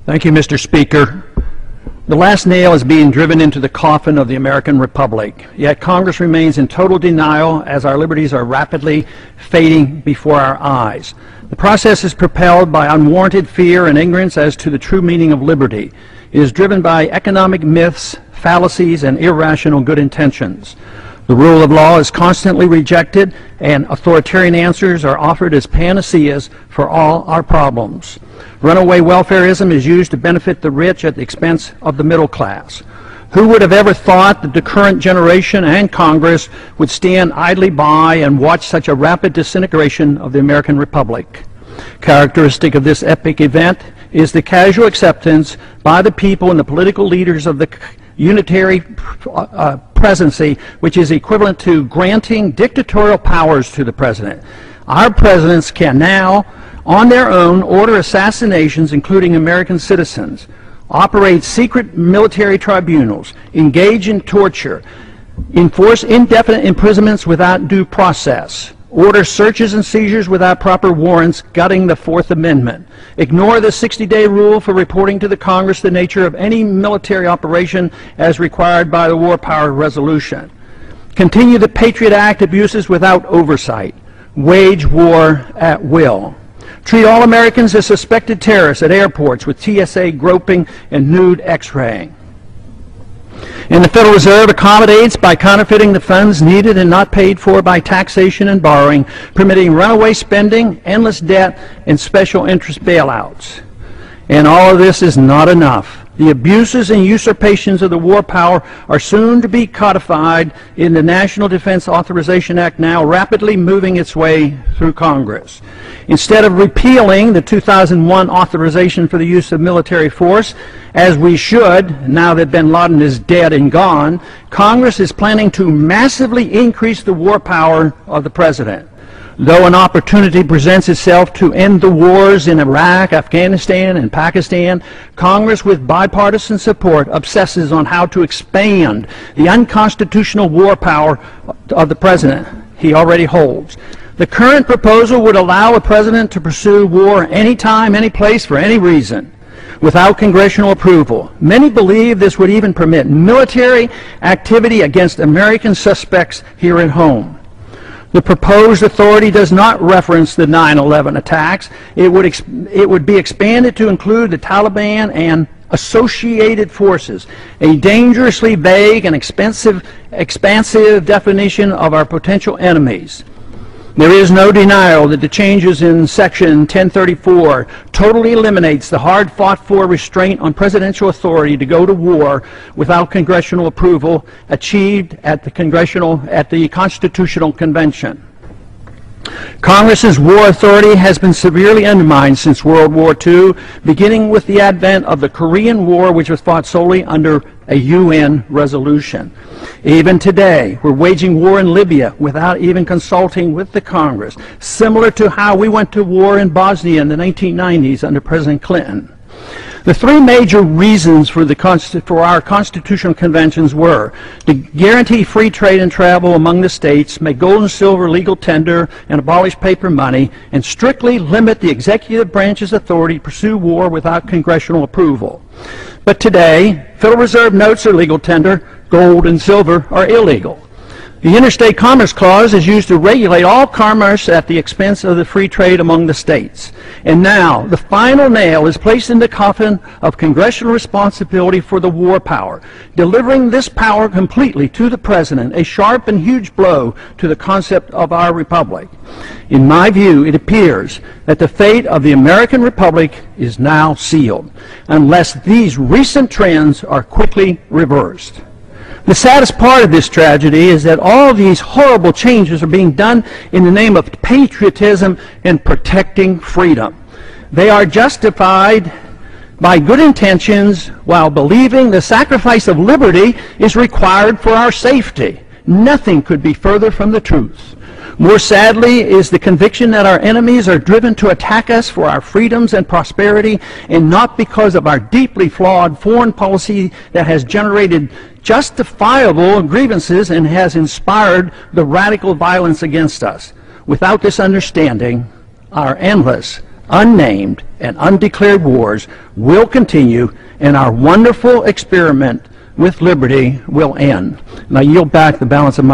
Thank you, Mr. Speaker. The last nail is being driven into the coffin of the American Republic, yet Congress remains in total denial as our liberties are rapidly fading before our eyes. The process is propelled by unwarranted fear and ignorance as to the true meaning of liberty. It is driven by economic myths, fallacies, and irrational good intentions. The rule of law is constantly rejected, and authoritarian answers are offered as panaceas for all our problems. Runaway welfarism is used to benefit the rich at the expense of the middle class. Who would have ever thought that the current generation and Congress would stand idly by and watch such a rapid disintegration of the American Republic? Characteristic of this epic event is the casual acceptance by the people and the political leaders of the unitary presidency, which is equivalent to granting dictatorial powers to the president. Our presidents can now, on their own, order assassinations, including American citizens, operate secret military tribunals, engage in torture, enforce indefinite imprisonments without due process, order searches and seizures without proper warrants, gutting the Fourth Amendment, ignore the 60-day rule for reporting to the Congress the nature of any military operation as required by the War Power Resolution, continue the Patriot Act abuses without oversight, wage war at will, treat all Americans as suspected terrorists at airports with TSA groping and nude X-raying. And the Federal Reserve accommodates by counterfeiting the funds needed and not paid for by taxation and borrowing, permitting runaway spending, endless debt, and special interest bailouts. And all of this is not enough. The abuses and usurpations of the war power are soon to be codified in the National Defense Authorization Act, now rapidly moving its way through Congress. Instead of repealing the 2001 authorization for the use of military force, as we should, now that bin Laden is dead and gone, Congress is planning to massively increase the war power of the president. Though an opportunity presents itself to end the wars in Iraq, Afghanistan, and Pakistan, Congress, with bipartisan support, obsesses on how to expand the unconstitutional war power of the president he already holds. The current proposal would allow a president to pursue war anytime, any place, for any reason, without congressional approval. Many believe this would even permit military activity against American suspects here at home. The proposed authority does not reference the 9/11 attacks. It would be expanded to include the Taliban and associated forces, a dangerously vague and expansive definition of our potential enemies. There is no denial that the changes in Section 1034 totally eliminates the hard-fought-for restraint on presidential authority to go to war without congressional approval achieved at the Constitutional Convention. Congress's war authority has been severely undermined since World War II, beginning with the advent of the Korean War, which was fought solely under a UN resolution. Even today, we're waging war in Libya without even consulting with the Congress, similar to how we went to war in Bosnia in the 1990s under President Clinton. The three major reasons for our constitutional conventions were to guarantee free trade and travel among the states, make gold and silver legal tender, and abolish paper money, and strictly limit the executive branch's authority to pursue war without congressional approval. But today, Federal Reserve notes are legal tender, gold and silver are illegal. The Interstate Commerce Clause is used to regulate all commerce at the expense of the free trade among the states. And now, the final nail is placed in the coffin of congressional responsibility for the war power, delivering this power completely to the president, a sharp and huge blow to the concept of our republic. In my view, it appears that the fate of the American Republic is now sealed, unless these recent trends are quickly reversed. The saddest part of this tragedy is that all these horrible changes are being done in the name of patriotism and protecting freedom. They are justified by good intentions while believing the sacrifice of liberty is required for our safety. Nothing could be further from the truth. More sadly is the conviction that our enemies are driven to attack us for our freedoms and prosperity, and not because of our deeply flawed foreign policy that has generated justifiable grievances and has inspired the radical violence against us. Without this understanding, our endless unnamed, and undeclared wars will continue, and our wonderful experiment with liberty will end. And I yield back the balance of my